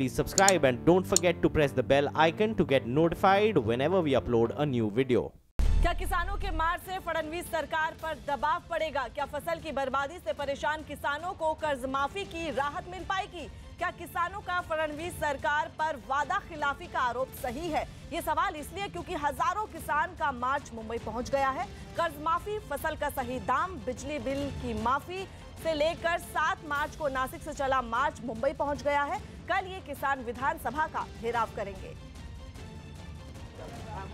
please subscribe and don't forget to press the bell icon to get notified whenever we upload a new video. क्या किसानों के मार्च से फडणवीस सरकार पर दबाव पड़ेगा? क्या फसल की बर्बादी से परेशान किसानों को कर्ज माफी की राहत मिल पाएगी? क्या किसानों का फडणवीस सरकार पर वादा खिलाफी का आरोप सही है? ये सवाल इसलिए क्योंकि हजारों किसान का मार्च मुंबई पहुंच गया है। कर्ज माफी, फसल का सही दाम, बिजली बिल की माफी से लेकर 7 मार्च को नासिक से चला मार्च मुंबई पहुंच गया है। कल ये किसान विधानसभा का घेराव करेंगे।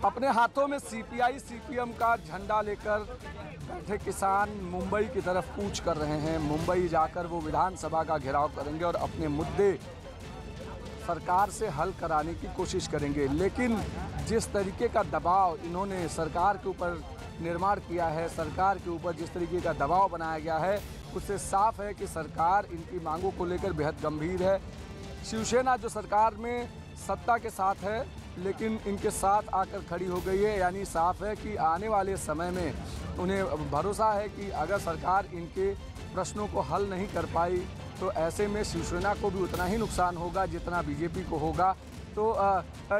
अपने हाथों में सीपीआई सीपीएम का झंडा लेकर बैठे किसान मुंबई की तरफ कूच कर रहे हैं। मुंबई जाकर वो विधानसभा का घेराव करेंगे और अपने मुद्दे सरकार से हल कराने की कोशिश करेंगे। लेकिन जिस तरीके का दबाव इन्होंने सरकार के ऊपर निर्माण किया है, सरकार के ऊपर जिस तरीके का दबाव बनाया गया है, उससे साफ है कि सरकार इनकी मांगों को लेकर बेहद गंभीर है। शिवसेना जो सरकार में सत्ता के साथ है लेकिन इनके साथ आकर खड़ी हो गई है, यानी साफ है कि आने वाले समय में उन्हें भरोसा है कि अगर सरकार इनके प्रश्नों को हल नहीं कर पाई तो ऐसे में शिवसेना को भी उतना ही नुकसान होगा जितना बीजेपी को होगा। तो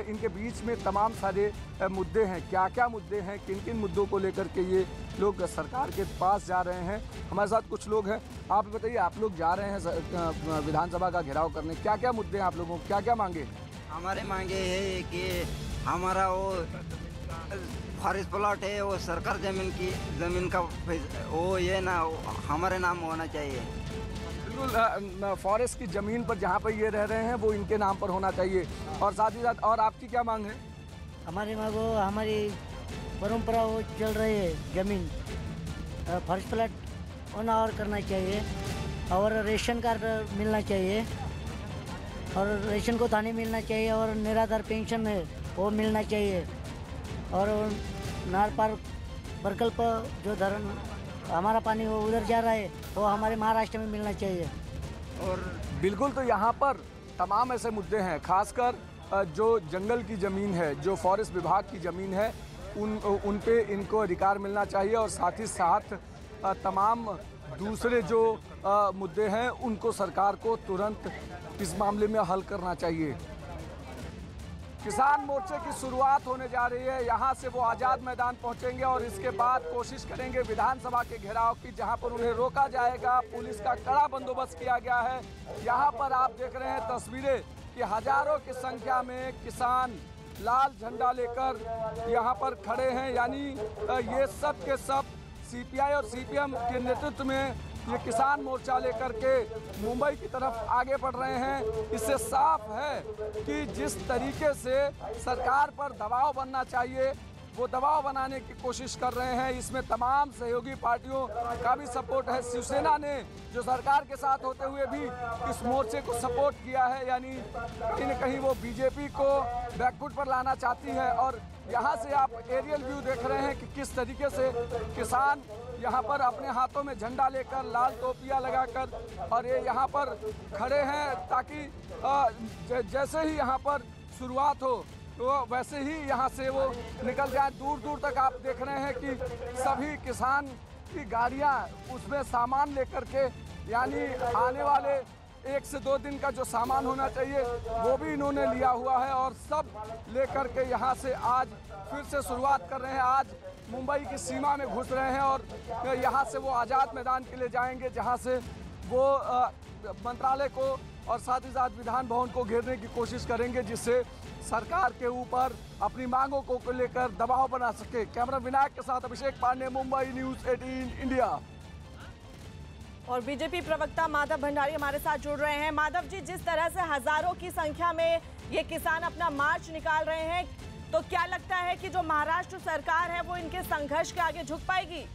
इनके बीच में तमाम सारे मुद्दे हैं। क्या क्या मुद्दे हैं, किन किन मुद्दों को लेकर के ये लोग सरकार के पास जा रहे हैं? हमारे साथ कुछ लोग हैं। आप बताइए, आप लोग जा रहे हैं विधानसभा का घेराव करने, क्या क्या मुद्दे हैं आप लोगों को, क्या क्या मांगे? हमारे मांगे है कि हमारा वो फॉरेस्ट प्लॉट है, वो सरकार ज़मीन का वो ये ना हमारे नाम होना चाहिए। बिल्कुल, फॉरेस्ट की ज़मीन पर जहाँ पर ये रह रहे हैं वो इनके नाम पर होना चाहिए। और साथ ही साथ और आपकी क्या मांग है? हमारी मांग वो हमारी परंपरा वो चल रही है, ज़मीन फॉरेस्ट प्लॉट होना और करना चाहिए और रेशन कार्ड मिलना चाहिए और रेशन को थाने मिलना चाहिए और निराधार पेंशन है वो मिलना चाहिए और नार पार प्रकल्प जो धरण हमारा पानी वो उधर जा रहा है वो हमारे महाराष्ट्र में मिलना चाहिए। और बिल्कुल, तो यहाँ पर तमाम ऐसे मुद्दे हैं, खासकर जो जंगल की ज़मीन है, जो फॉरेस्ट विभाग की ज़मीन है, उन पे इनको अधिकार मिलना चाहिए और साथ ही साथ तमाम दूसरे जो मुद्दे हैं उनको सरकार को तुरंत इस मामले में हल करना चाहिए। किसान मोर्चे की शुरुआत होने जा रही है। यहाँ से वो आज़ाद मैदान पहुँचेंगे और इसके बाद कोशिश करेंगे विधानसभा के घेराव की, जहाँ पर उन्हें रोका जाएगा। पुलिस का कड़ा बंदोबस्त किया गया है। यहाँ पर आप देख रहे हैं तस्वीरें कि हजारों की संख्या में किसान लाल झंडा लेकर यहाँ पर खड़े हैं, यानी ये सब के सब सीपीआई और सीपीएम के नेतृत्व में ये किसान मोर्चा लेकर के मुंबई की तरफ आगे बढ़ रहे हैं। इससे साफ है कि जिस तरीके से सरकार पर दबाव बनना चाहिए वो दबाव बनाने की कोशिश कर रहे हैं। इसमें तमाम सहयोगी पार्टियों का भी सपोर्ट है। शिवसेना ने जो सरकार के साथ होते हुए भी इस मोर्चे को सपोर्ट किया है, यानी कहीं न कहीं वो बीजेपी को बैकफुट पर लाना चाहती है। और यहाँ से आप एरियल व्यू देख रहे हैं कि किस तरीके से किसान यहाँ पर अपने हाथों में झंडा लेकर, लाल टोपियाँ लगाकर और ये यहाँ पर खड़े हैं ताकि जैसे ही यहाँ पर शुरुआत हो तो वैसे ही यहाँ से वो निकल जाए। दूर दूर तक आप देख रहे हैं कि सभी किसान की गाड़ियाँ उसमें सामान लेकर के, यानी आने वाले 1 से 2 दिन का जो सामान होना चाहिए वो भी इन्होंने लिया हुआ है और सब लेकर के यहाँ से आज फिर से शुरुआत कर रहे हैं। आज मुंबई की सीमा में घुस रहे हैं और यहाँ से वो आज़ाद मैदान के लिए जाएंगे, जहाँ से वो मंत्रालय को और साथ ही साथ विधान भवन को घेरने की कोशिश करेंगे, जिससे सरकार के ऊपर अपनी मांगों को लेकर दबाव बना सके। कैमरा विनायक के साथ अभिषेक पांडे, मुंबई न्यूज़ 18 इंडिया। और बीजेपी प्रवक्ता माधव भंडारी हमारे साथ जुड़ रहे हैं। माधव जी, जिस तरह से हजारों की संख्या में ये किसान अपना मार्च निकाल रहे हैं, तो क्या लगता है कि जो महाराष्ट्र सरकार है वो इनके संघर्ष के आगे झुक पाएगी?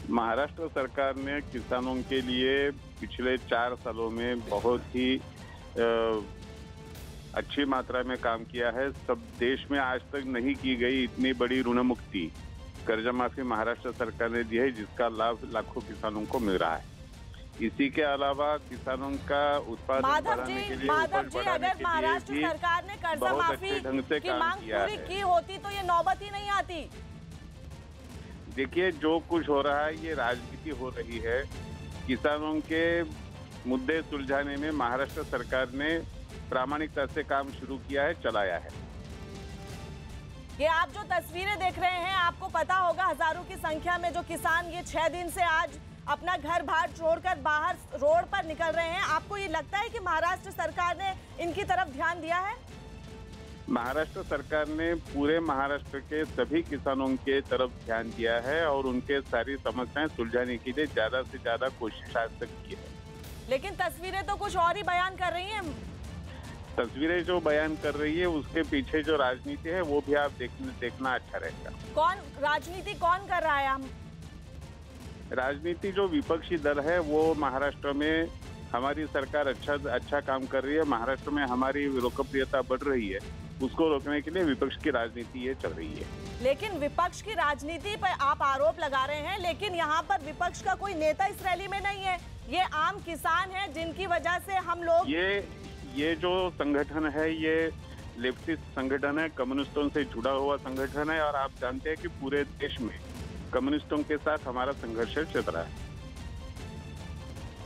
महाराष्ट्र सरकार ने किसानों के लिए पिछले 4 सालों में बहुत ही अच्छी मात्रा में काम किया है। सब देश में आज तक नहीं की गई इतनी बड़ी ऋण मुक्ति, कर्जा माफी महाराष्ट्र सरकार ने दी है, जिसका लाभ लाखों किसानों को मिल रहा है। इसी के अलावा किसानों का उत्पादन बढ़ाने के लिए, माधव जी, अगर महाराष्ट्र सरकार ने कर्जा माफी की मांग पूरी की होती तो ये नौबत ही नहीं आती। देखिए, जो कुछ हो रहा है ये राजनीति हो रही है। किसानों के मुद्दे सुलझाने में महाराष्ट्र सरकार ने प्रामाणिकता से काम शुरू किया है, चलाया है। ये आप जो तस्वीरें देख रहे हैं, आपको पता होगा हजारों की संख्या में जो किसान ये 6 दिन से आज अपना घर बाहर छोड़कर बाहर रोड पर निकल रहे हैं। आपको ये लगता है कि महाराष्ट्र सरकार ने इनकी तरफ ध्यान दिया है? महाराष्ट्र सरकार ने पूरे महाराष्ट्र के सभी किसानों के तरफ ध्यान दिया है और उनके सारी समस्याएं सुलझाने के लिए ज्यादा से ज्यादा कोशिश आज तक की है। लेकिन तस्वीरें तो कुछ और ही बयान कर रही हैं। तस्वीरें जो बयान कर रही है उसके पीछे जो राजनीति है वो भी आप देखना अच्छा रहेगा। कौन राजनीति कौन कर रहा है? हम राजनीति जो विपक्षी दल है वो महाराष्ट्र में हमारी सरकार अच्छा काम कर रही है, महाराष्ट्र में हमारी लोकप्रियता बढ़ रही है, उसको रोकने के लिए विपक्ष की राजनीति ये चल रही है। लेकिन विपक्ष की राजनीति पर आप आरोप लगा रहे हैं, लेकिन यहाँ पर विपक्ष का कोई नेता इस रैली में नहीं है। ये आम किसान है जिनकी वजह से हम लोग ये जो संगठन है ये लेफ्टिस्ट संगठन है, कम्युनिस्टों से जुड़ा हुआ संगठन है और आप जानते हैं कि पूरे देश में कम्युनिस्टों के साथ हमारा संघर्ष चल रहा है।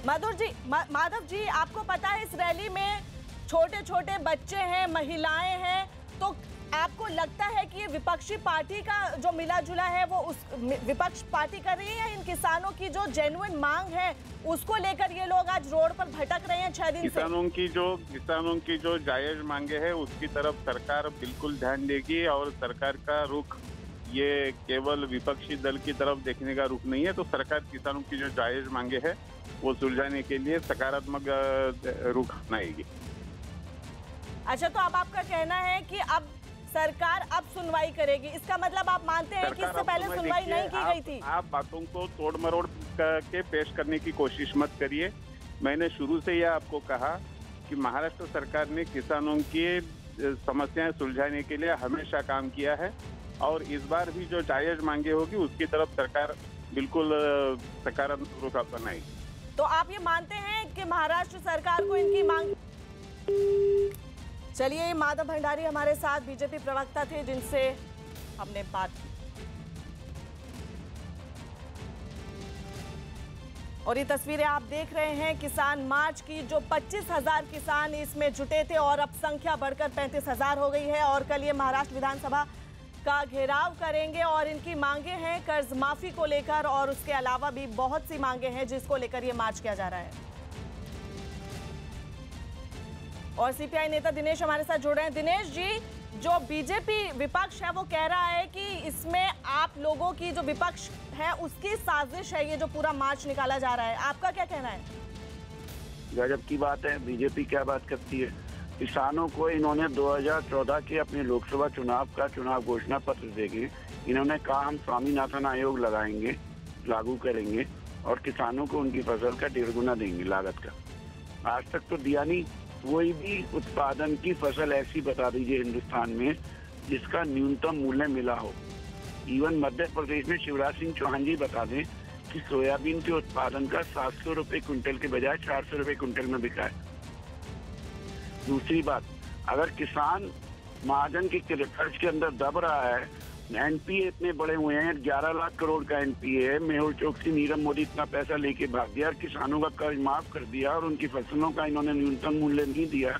माधव जी, आपको पता है इस रैली में छोटे छोटे बच्चे हैं, महिलाएं हैं, तो आपको लगता है कि ये विपक्षी पार्टी का जो मिला जुला है वो उस विपक्ष पार्टी कर रही है या इन किसानों की जो जेन्युइन मांग है उसको लेकर ये लोग आज रोड पर भटक रहे हैं 6 दिन से? किसानों की जो जायज मांगे है उसकी तरफ सरकार बिल्कुल ध्यान देगी और सरकार का रुख ये केवल विपक्षी दल की तरफ देखने का रुख नहीं है। तो सरकार किसानों की जो जायज मांगे है वो सुलझाने के लिए सकारात्मक रुख अपनाएगी। अच्छा, तो अब आपका कहना है कि अब सरकार अब सुनवाई करेगी, इसका मतलब आप मानते हैं कि इससे पहले सुनवाई नहीं की गई थी? आप बातों को तोड़ मरोड़ के पेश करने की कोशिश मत करिए। मैंने शुरू से यह आपको कहा कि महाराष्ट्र सरकार ने किसानों की समस्याएं सुलझाने के लिए हमेशा काम किया है और इस बार भी जो जायज मांगे होगी उसकी तरफ सरकार बिल्कुल सकारात्मक रुख अपनाएगी। तो आप ये मानते हैं कि महाराष्ट्र सरकार को इनकी मांग? चलिए, माधव भंडारी हमारे साथ बीजेपी प्रवक्ता थे जिनसे हमने बात की। और ये तस्वीरें आप देख रहे हैं किसान मार्च की, जो 25,000 किसान इसमें जुटे थे और अब संख्या बढ़कर 35,000 हो गई है। और कल ये महाराष्ट्र विधानसभा का घेराव करेंगे और इनकी मांगे हैं कर्ज माफी को लेकर और उसके अलावा भी बहुत सी मांगे हैं जिसको लेकर ये मार्च किया जा रहा है। और सीपीआई नेता दिनेश हमारे साथ जुड़ रहे हैं। दिनेश जी, जो बीजेपी विपक्ष है वो कह रहा है कि इसमें आप लोगों की जो विपक्ष है उसकी साजिश है ये जो पूरा मार्च निकाला जा रहा है, आपका क्या कहना है? गजब की बात है, बीजेपी क्या बात करती है। किसानों को इन्होंने 2014 के अपने लोकसभा चुनाव का चुनाव घोषणा पत्र देके इन्होंने कहा हम स्वामीनाथन आयोग लगाएंगे, लागू करेंगे और किसानों को उनकी फसल का 1.5 गुना देंगे लागत का। आज तक तो दिया नहीं। कोई भी उत्पादन की फसल ऐसी बता दीजिए हिंदुस्तान में जिसका न्यूनतम मूल्य मिला हो। इवन मध्य प्रदेश में शिवराज सिंह चौहान जी बता दें कि सोयाबीन के उत्पादन का 700 रुपए क्विंटल के बजाय 400 रुपए क्विंटल में बिका है। दूसरी बात, अगर किसान महाजन के खर्च के अंदर दब रहा है, एनपीए इतने बड़े हुए हैं, 11 लाख करोड़ का एनपीए है, मेहुल चोकसी नीरव मोदी इतना पैसा लेके भाग दिया और किसानों का कर्ज माफ कर दिया और उनकी फसलों का इन्होंने न्यूनतम मूल्य नहीं दिया,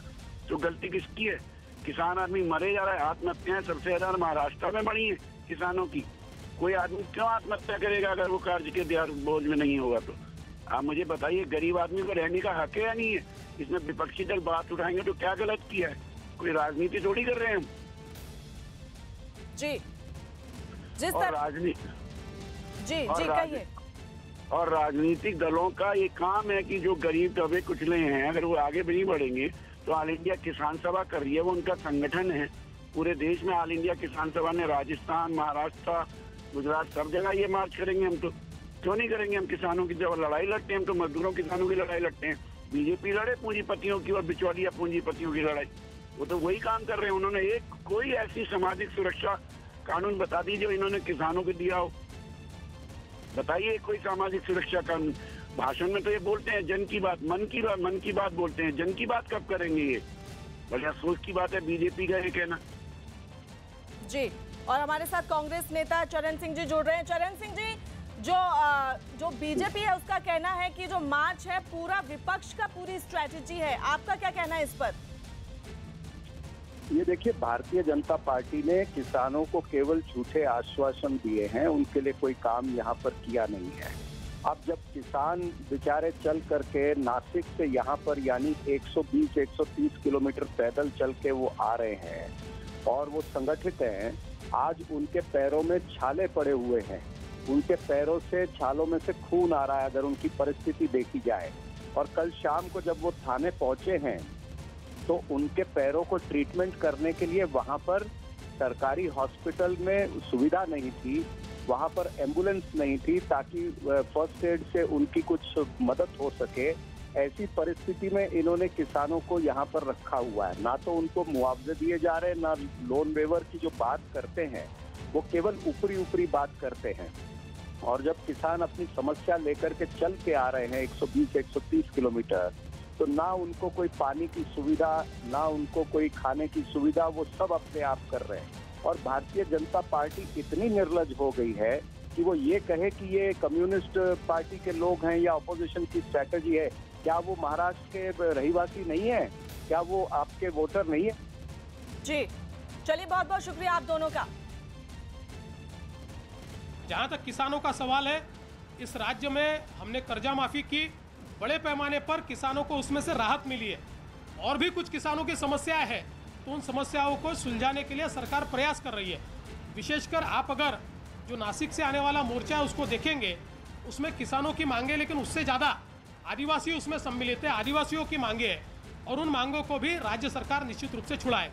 तो गलती किसकी है? किसान आदमी मरे जा रहा है। आत्महत्याएं सबसे ज्यादा महाराष्ट्र में बढ़ी है किसानों की। कोई आदमी क्यों आत्महत्या करेगा अगर वो कर्ज के बोझ में नहीं होगा? तो आप मुझे बताइए, गरीब आदमी को रहने का हक है या नहीं है? इसमें विपक्षी दल बात उठाएंगे तो क्या गलत किया है? कोई राजनीति थोड़ी कर रहे हैं हम। जी, जिस और कहिए। और राजनीतिक दलों का ये काम है कि जो गरीब दबे कुचले हैं अगर वो आगे भी नहीं बढ़ेंगे तो ऑल इंडिया किसान सभा कर रही है, वो उनका संगठन है। पूरे देश में ऑल इंडिया किसान सभा ने राजस्थान, महाराष्ट्र, गुजरात सब जगह ये मार्च करेंगे। हम तो क्यों नहीं करेंगे? हम किसानों की जब लड़ाई लड़ते हैं हम तो मजदूरों किसानों की लड़ाई लड़ते हैं। बीजेपी लड़े पूंजीपतियों की और बिचौलिया पूंजीपतियों की लड़ाई, वो तो वही काम कर रहे हैं। उन्होंने एक कोई ऐसी सामाजिक सुरक्षा कानून बता दीजिए जो इन्होंने किसानों को दिया हो। बताइए कोई सामाजिक सुरक्षा कानून। भाषण में तो ये बोलते हैं जन की बात, मन की बात बोलते हैं, जन की बात कब करेंगे? ये बढ़िया सोच की बात है बीजेपी का ये कहना। जी, और हमारे साथ कांग्रेस नेता चरण सिंह जी जुड़ रहे हैं। चरण सिंह जी, जो बीजेपी है उसका कहना है कि जो मार्च है पूरा विपक्ष का पूरी स्ट्रेटेजी है, आपका क्या कहना है इस पर? ये देखिए, भारतीय जनता पार्टी ने किसानों को केवल झूठे आश्वासन दिए हैं, उनके लिए कोई काम यहाँ पर किया नहीं है। अब जब किसान बेचारे चल करके नासिक से यहाँ पर यानी 120-130 किलोमीटर पैदल चल के वो आ रहे हैं और वो संगठित हैं, आज उनके पैरों में छाले पड़े हुए हैं, उनके पैरों से छालों में से खून आ रहा है अगर उनकी परिस्थिति देखी जाए। और कल शाम को जब वो थाने पहुंचे हैं तो उनके पैरों को ट्रीटमेंट करने के लिए वहां पर सरकारी हॉस्पिटल में सुविधा नहीं थी, वहां पर एम्बुलेंस नहीं थी ताकि फर्स्ट एड से उनकी कुछ मदद हो सके। ऐसी परिस्थिति में इन्होंने किसानों को यहाँ पर रखा हुआ है, ना तो उनको मुआवजे दिए जा रहे हैं, ना लोन वेवर की जो बात करते हैं वो केवल ऊपरी बात करते हैं। और जब किसान अपनी समस्या लेकर के चल के आ रहे हैं 120-130 किलोमीटर, तो ना उनको कोई पानी की सुविधा, ना उनको कोई खाने की सुविधा, वो सब अपने आप कर रहे हैं। और भारतीय जनता पार्टी इतनी निर्लज हो गई है कि वो ये कहे कि ये कम्युनिस्ट पार्टी के लोग हैं या ऑपोजिशन की स्ट्रैटेजी है। क्या वो महाराष्ट्र के रहीवासी नहीं है? क्या वो आपके वोटर नहीं है? जी चलिए, बहुत बहुत शुक्रिया आप दोनों का। जहां तक किसानों का सवाल है, इस राज्य में हमने कर्जा माफी की, बड़े पैमाने पर किसानों को उसमें से राहत मिली है। और भी कुछ किसानों की समस्याएं हैं, तो उन समस्याओं को सुलझाने के लिए सरकार प्रयास कर रही है। विशेषकर आप अगर जो नासिक से आने वाला मोर्चा है उसको देखेंगे, उसमें किसानों की मांगे, लेकिन उससे ज़्यादा आदिवासी उसमें सम्मिलित है, आदिवासियों की मांगे हैं, और उन मांगों को भी राज्य सरकार निश्चित रूप से छुड़ाए।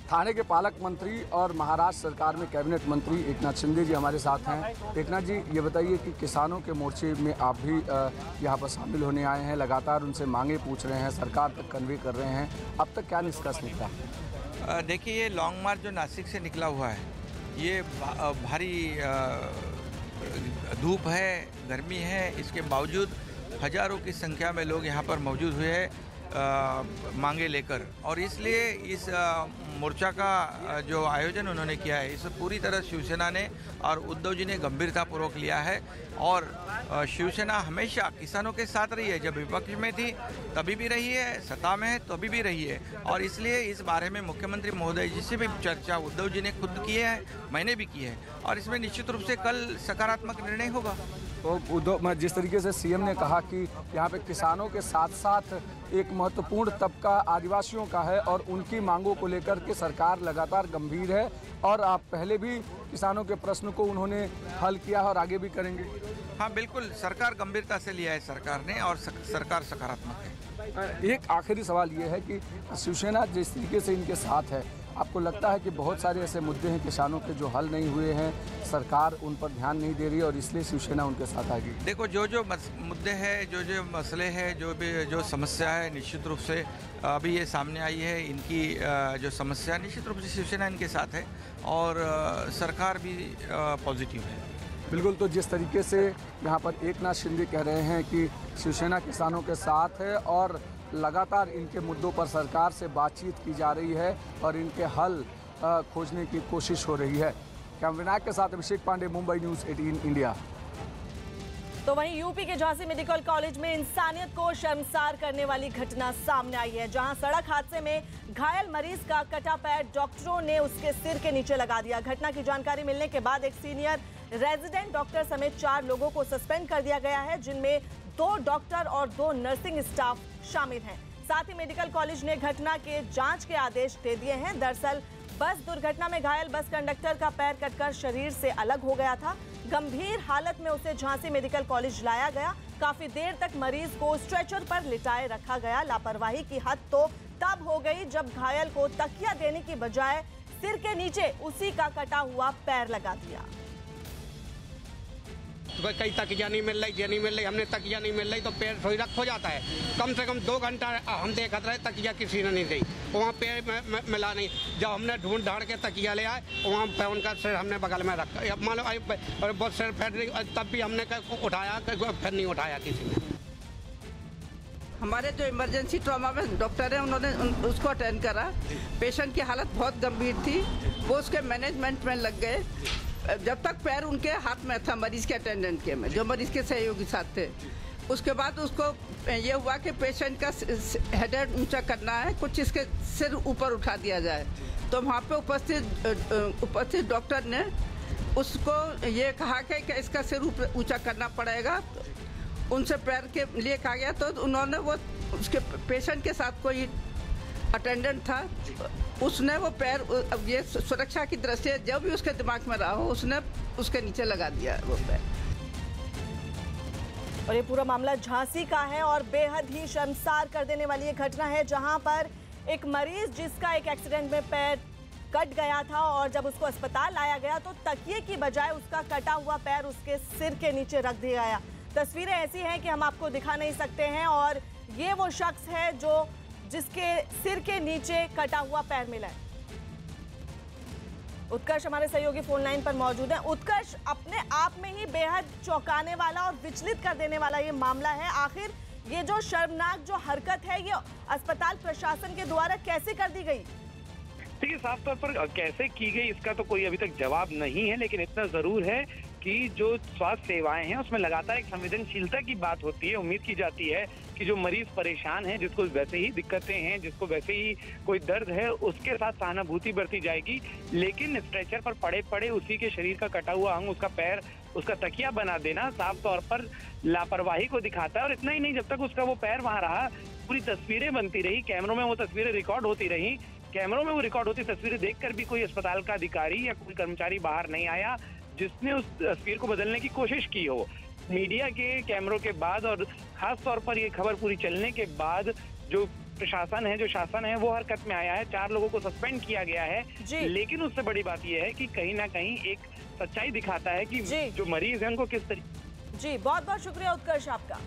थाने के पालक मंत्री और महाराष्ट्र सरकार में कैबिनेट मंत्री एकनाथ शिंदे जी हमारे साथ हैं। एकनाथ जी, ये बताइए कि किसानों के मोर्चे में आप भी यहाँ पर शामिल होने आए हैं, लगातार उनसे मांगे पूछ रहे हैं, सरकार तक कन्वे कर रहे हैं, अब तक क्या निष्कर्ष निकला? देखिए, ये लॉन्ग मार्च जो नासिक से निकला हुआ है, ये भारी धूप है, गर्मी है, इसके बावजूद हजारों की संख्या में लोग यहाँ पर मौजूद हुए हैं मांगे लेकर। और इसलिए इस मोर्चा का जो आयोजन उन्होंने किया है, इसे पूरी तरह शिवसेना ने और उद्धव जी ने गंभीरतापूर्वक लिया है। और शिवसेना हमेशा किसानों के साथ रही है, जब विपक्ष में थी तभी भी रही है, सत्ता में है तभी भी रही है। और इसलिए इस बारे में मुख्यमंत्री महोदय जी से भी चर्चा उद्धव जी ने खुद की है, मैंने भी की है, और इसमें निश्चित रूप से कल सकारात्मक निर्णय होगा। तो उद्धव, जिस तरीके से सीएम ने कहा कि यहाँ पे किसानों के साथ साथ एक महत्वपूर्ण तबका आदिवासियों का है और उनकी मांगों को लेकर के सरकार लगातार गंभीर है, और आप पहले भी किसानों के प्रश्न को उन्होंने हल किया है और आगे भी करेंगे। हाँ बिल्कुल, सरकार गंभीरता से लिया है सरकार ने, और सरकार सकारात्मक है। एक आखिरी सवाल ये है कि शिवसेना जिस तरीके से इनके साथ है, आपको लगता है कि बहुत सारे ऐसे मुद्दे हैं किसानों के जो हल नहीं हुए हैं, सरकार उन पर ध्यान नहीं दे रही है और इसलिए शिवसेना उनके साथ आ गई? देखो, जो मुद्दे हैं, जो मसले हैं, जो समस्या है, निश्चित रूप से अभी ये सामने आई है, इनकी जो समस्या निश्चित रूप से शिवसेना इनके साथ है, और सरकार भी पॉजिटिव है। बिल्कुल, तो जिस तरीके से यहाँ पर एकनाथ शिंदे कह रहे हैं कि शिवसेना किसानों के साथ है और लगातार इनके मुद्दों पर सरकार से बातचीत की जा रही है और इनके हल खोजने की कोशिश हो रही है। कैमरामैन के साथ अभिषेक पांडे, मुंबई न्यूज़ 18 इंडिया। तो वहीं यूपी के झांसी मेडिकल कॉलेज में इंसानियत को शर्मसार करने वाली घटना सामने आई है, जहां सड़क हादसे में घायल मरीज का कटा पैर डॉक्टरों ने उसके सिर के नीचे लगा दिया। घटना की जानकारी मिलने के बाद एक सीनियर रेजिडेंट डॉक्टर समेत 4 लोगों को सस्पेंड कर दिया गया है, जिनमें 2 डॉक्टर और 2 नर्सिंग स्टाफ शामिल हैं। साथ ही मेडिकल कॉलेज ने घटना के जांच के आदेश दे दिए हैं। दरअसल बस दुर्घटना में घायल बस कंडक्टर का पैर कटकर शरीर से अलग हो गया था। गंभीर हालत में उसे झांसी मेडिकल कॉलेज लाया गया। काफी देर तक मरीज को स्ट्रेचर पर लिटाए रखा गया। लापरवाही की हद तो तब हो गई जब घायल को तकिया देने की बजाय सिर के नीचे उसी का कटा हुआ पैर लगा दिया। कहीं तकिया नहीं मिल रही, हमने तकिया नहीं मिल रही तो पैर थोड़ी रख हो जाता है। कम से कम 2 घंटा हम देखते रहे, तकिया किसी ने नहीं दी, वहाँ पैर मिला नहीं। जब हमने ढूंढ ढाड़ के तकिया ले आए, वहाँ पे उनका सिर हमने बगल में रखा। मान लो बहुत सिर फैट, तब भी हमने उठाया, फिर नहीं उठाया किसी ने। हमारे जो इमरजेंसी ट्रॉमा में डॉक्टर है, उन्होंने उसको अटेंड करा। पेशेंट की हालत बहुत गंभीर थी, वो उसके मैनेजमेंट में लग गए जब तक पैर उनके हाथ में था, मरीज के अटेंडेंट के में, जो मरीज के सहयोगी साथ थे, उसके बाद उसको ये हुआ कि पेशेंट का हेड ऊंचा करना है, कुछ इसके सिर ऊपर उठा दिया जाए। तो वहाँ पे उपस्थित डॉक्टर ने उसको ये कहा कि इसका सिर ऊंचा करना पड़ेगा। उनसे पैर के लिए कहा गया, तो उन्होंने वो उसके पेशेंट के साथ कोई अटेंडेंट था, उसने वो पैर, अब ये सुरक्षा की दृष्टि से जब भी उसके दिमाग में रहा हो, उसने उसके नीचे लगा दिया वो पैर। और ये पूरा मामला झांसी का है और बेहद ही शर्मसार कर देने वाली ये घटना है, जहां पर एक मरीज जिसका एक एक्सीडेंट में पैर कट गया था और जब उसको अस्पताल लाया गया तो तकिए की बजाय उसका कटा हुआ पैर उसके सिर के नीचे रख दिया गया। तस्वीरें ऐसी हैं कि हम आपको दिखा नहीं सकते हैं और ये वो शख्स है जिसके सिर के नीचे कटा हुआ पैर मिला है। उत्कर्ष हमारे सहयोगी फोन लाइन पर मौजूद है। उत्कर्ष, अपने आप में ही बेहद चौंकाने वाला और विचलित कर देने वाला ये मामला है। आखिर ये जो शर्मनाक जो हरकत है, ये अस्पताल प्रशासन के द्वारा कैसे कर दी गई? देखिए, साफ तौर पर कैसे की गई इसका तो कोई अभी तक जवाब नहीं है, लेकिन इतना जरूर है कि जो स्वास्थ्य सेवाएं हैं उसमें लगातार एक संवेदनशीलता की बात होती है। उम्मीद की जाती है कि जो मरीज परेशान है, जिसको वैसे ही दिक्कतें हैं, जिसको वैसे ही कोई दर्द है, उसके साथ सहानुभूति बरती जाएगी। लेकिन स्ट्रेचर पर पड़े पड़े उसी के शरीर का कटा हुआ अंग, उसका पैर, उसका तकिया बना देना साफ तौर पर लापरवाही को दिखाता है। और इतना ही नहीं, जब तक उसका वो पैर वहां रहा, पूरी तस्वीरें बनती रही, कैमरों में वो तस्वीरें रिकॉर्ड होती रही। कैमरों में वो रिकॉर्ड होती तस्वीरें देखकर भी कोई अस्पताल का अधिकारी या कोई कर्मचारी बाहर नहीं आया जिसने उस तस्वीर को बदलने की कोशिश की हो। मीडिया के कैमरों के बाद और खास तौर पर ये खबर पूरी चलने के बाद जो प्रशासन है, जो शासन है, वो हरकत में आया है। 4 लोगों को सस्पेंड किया गया है। लेकिन उससे बड़ी बात यह है कि कहीं ना कहीं एक सच्चाई दिखाता है कि जो मरीज है उनको किस तरीके। जी, बहुत बहुत शुक्रिया उत्कर्ष आपका।